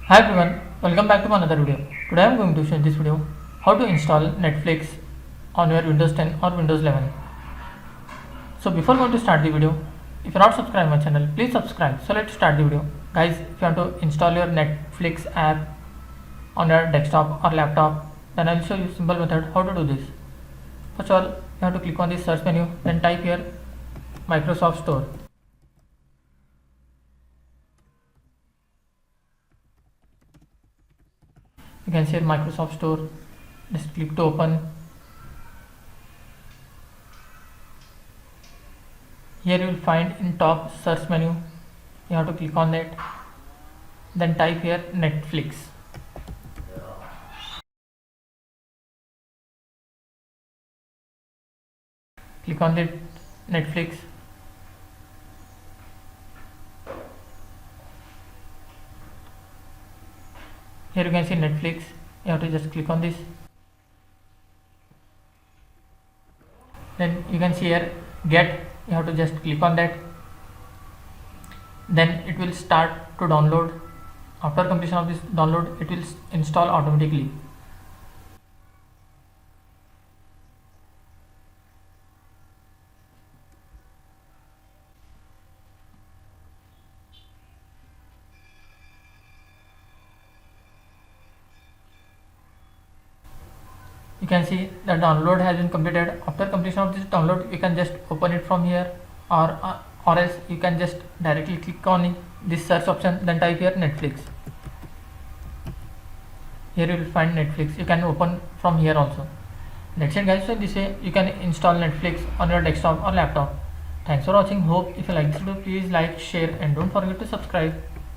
Hi everyone, welcome back to another video. Today I am going to show in this video how to install Netflix on your Windows 10 or Windows 11. So before going to start the video, if you are not subscribed my channel, please subscribe. So let's start the video. Guys, if you want to install your Netflix app on your desktop or laptop, then I will show you simple method how to do this. First of all, you have to click on the search menu, then type here Microsoft Store. You can see here Microsoft Store. Just click to open. Here you will find in top search menu. You have to click on that. Then type here Netflix. Click on the Netflix. Here you can see Netflix. You have to just click on this. Then you can see here get. You have to just click on that. Then it will start to download. After completion of this download, it will install automatically. You can see the download has been completed. After completion of this download, you can just open it from here, or else you can just directly click on this search option, then type here Netflix. Here you will find Netflix. You can open from here also. That's it guys. So this way you can install Netflix on your desktop or laptop. Thanks for watching. Hope if you like this video, please like, share and don't forget to subscribe.